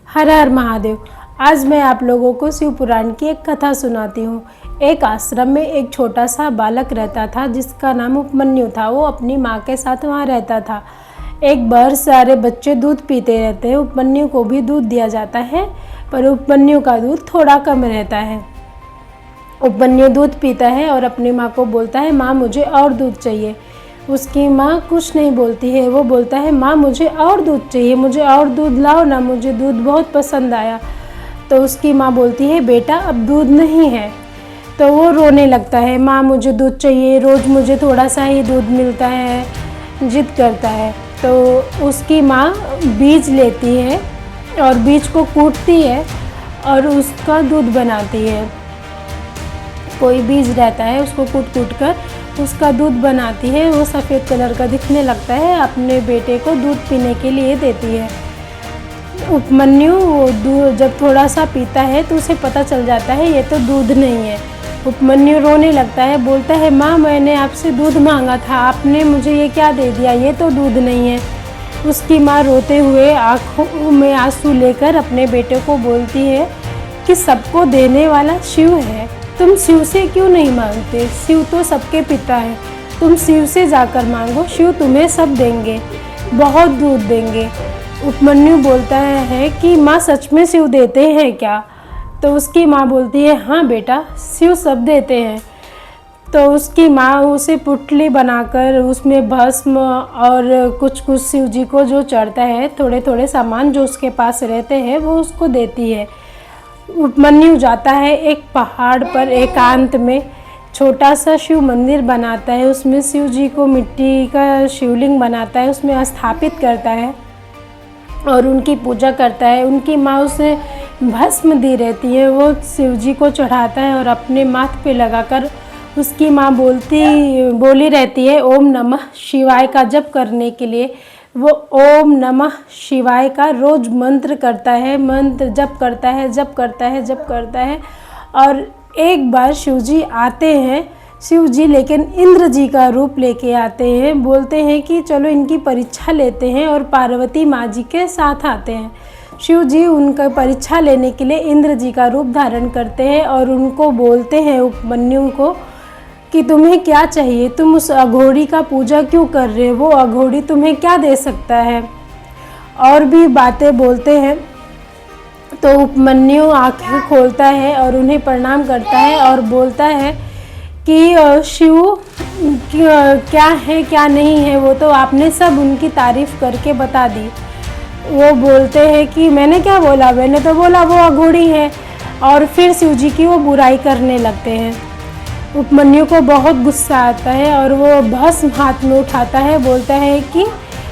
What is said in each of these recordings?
हर हर महादेव। आज मैं आप लोगों को शिव पुराण की एक कथा सुनाती हूँ। एक आश्रम में एक छोटा सा बालक रहता था जिसका नाम उपमन्यु था। वो अपनी माँ के साथ वहाँ रहता था। एक बार सारे बच्चे दूध पीते रहते हैं। उपमन्यु को भी दूध दिया जाता है, पर उपमन्यु का दूध थोड़ा कम रहता है। उपमन्यु दूध पीता है और अपनी माँ को बोलता है, माँ मुझे और दूध चाहिए। उसकी माँ कुछ नहीं बोलती है। वो बोलता है, माँ मुझे और दूध चाहिए, मुझे और दूध लाओ ना, मुझे दूध बहुत पसंद आया। तो उसकी माँ बोलती है, बेटा अब दूध नहीं है। तो वो रोने लगता है, माँ मुझे दूध चाहिए, रोज़ मुझे थोड़ा सा ही दूध मिलता है, जिद करता है। तो उसकी माँ बीज लेती है और बीज को कूटती है और उसका दूध बनाती है। कोई बीज रहता है उसको कूट कर उसका दूध बनाती है। वो सफ़ेद कलर का दिखने लगता है। अपने बेटे को दूध पीने के लिए देती है। उपमन्यु वो दूध जब थोड़ा सा पीता है तो उसे पता चल जाता है ये तो दूध नहीं है। उपमन्यु रोने लगता है, बोलता है, माँ मैंने आपसे दूध मांगा था, आपने मुझे ये क्या दे दिया, ये तो दूध नहीं है। उसकी माँ रोते हुए आँखों में आंसू लेकर अपने बेटे को बोलती है कि सबको देने वाला शिव है, तुम शिव से क्यों नहीं मांगते? शिव तो सबके पिता है, तुम शिव से जाकर मांगो, शिव तुम्हें सब देंगे, बहुत दूध देंगे। उपमन्यु बोलता है कि माँ सच में शिव देते हैं क्या? तो उसकी माँ बोलती है, हाँ बेटा, शिव सब देते हैं। तो उसकी माँ उसे पुटली बनाकर उसमें भस्म और कुछ कुछ शिव जी को जो चढ़ता है, थोड़े थोड़े सामान जो उसके पास रहते हैं वो उसको देती है। उपमन्यु जाता है एक पहाड़ पर एकांत में, छोटा सा शिव मंदिर बनाता है। उसमें शिव जी को मिट्टी का शिवलिंग बनाता है, उसमें स्थापित करता है और उनकी पूजा करता है। उनकी माँ उसे भस्म दी रहती है, वो शिव जी को चढ़ाता है और अपने माथ पे लगाकर उसकी माँ बोली रहती है, ओम नमः शिवाय का जप करने के लिए। वो ओम नमः शिवाय का रोज मंत्र करता है, मंत्र जप करता है, जप करता है, जप करता है। और एक बार शिव जी आते हैं, शिव जी लेकिन इंद्र जी का रूप लेके आते हैं। बोलते हैं कि चलो इनकी परीक्षा लेते हैं, और पार्वती माँ जी के साथ आते हैं। शिव जी उनका परीक्षा लेने के लिए इंद्र जी का रूप धारण करते हैं और उनको बोलते हैं, उपमन्यु को, कि तुम्हें क्या चाहिए, तुम उस अघोरी का पूजा क्यों कर रहे हो, वो अघोरी तुम्हें क्या दे सकता है। और भी बातें बोलते हैं। तो उपमन्यु आंखें खोलता है और उन्हें प्रणाम करता है और बोलता है कि शिव क्या है क्या नहीं है वो तो आपने सब उनकी तारीफ करके बता दी। वो बोलते हैं कि मैंने क्या बोला, मैंने तो बोला वो अघोरी है। और फिर शिव जी की वो बुराई करने लगते हैं। उपमन्यु को बहुत गुस्सा आता है और वो भस्म हाथ में उठाता है, बोलता है कि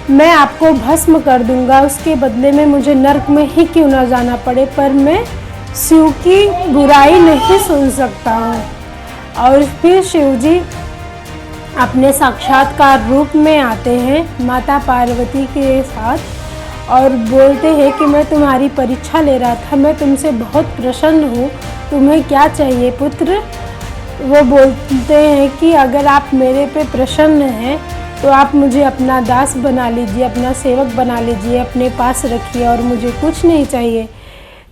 मैं आपको भस्म कर दूंगा, उसके बदले में मुझे नरक में ही क्यों ना जाना पड़े, पर मैं शिव की बुराई नहीं सुन सकता हूँ। और फिर शिव जी अपने साक्षात्कार रूप में आते हैं माता पार्वती के साथ और बोलते हैं कि मैं तुम्हारी परीक्षा ले रहा था, मैं तुमसे बहुत प्रसन्न हूँ, तुम्हें क्या चाहिए पुत्र। वो बोलते हैं कि अगर आप मेरे पे प्रसन्न हैं तो आप मुझे अपना दास बना लीजिए, अपना सेवक बना लीजिए, अपने पास रखिए और मुझे कुछ नहीं चाहिए।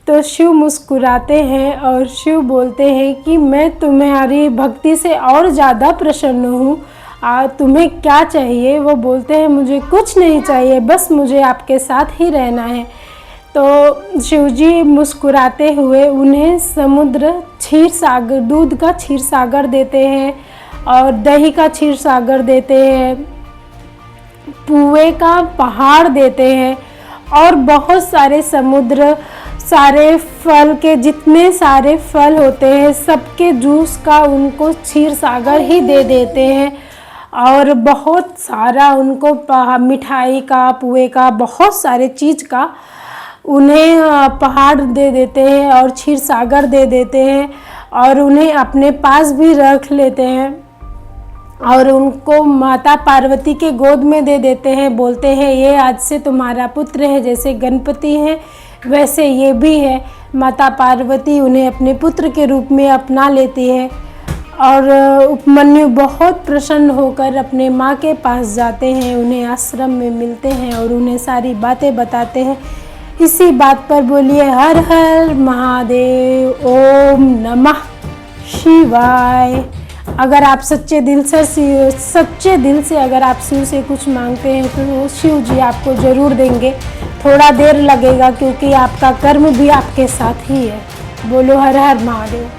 तो शिव मुस्कुराते हैं और शिव बोलते हैं कि मैं तुम्हारी भक्ति से और ज़्यादा प्रसन्न हूँ, तुम्हें क्या चाहिए। वो बोलते हैं मुझे कुछ नहीं चाहिए, बस मुझे आपके साथ ही रहना है। तो शिवजी मुस्कुराते हुए उन्हें समुद्र क्षीर सागर, दूध का क्षीर सागर देते हैं और दही का क्षीर सागर देते हैं, पुए का पहाड़ देते हैं और बहुत सारे समुद्र, सारे फल के जितने सारे फल होते हैं सबके जूस का उनको क्षीर सागर ही दे देते हैं। और बहुत सारा उनको मिठाई का, पुए का, बहुत सारे चीज़ का उन्हें पहाड़ दे देते हैं और क्षीर सागर दे देते हैं और उन्हें अपने पास भी रख लेते हैं और उनको माता पार्वती के गोद में दे देते हैं। बोलते हैं ये आज से तुम्हारा पुत्र है, जैसे गणपति हैं वैसे ये भी है। माता पार्वती उन्हें अपने पुत्र के रूप में अपना लेती है और उपमन्यु बहुत प्रसन्न होकर अपने माँ के पास जाते हैं, उन्हें आश्रम में मिलते हैं और उन्हें सारी बातें बताते हैं इसी बात पर बोलिए हर हर महादेव, ओम नमः शिवाय। अगर आप सच्चे दिल से अगर आप शिव से कुछ मांगते हैं तो शिव जी आपको जरूर देंगे। थोड़ा देर लगेगा क्योंकि आपका कर्म भी आपके साथ ही है। बोलो हर हर महादेव।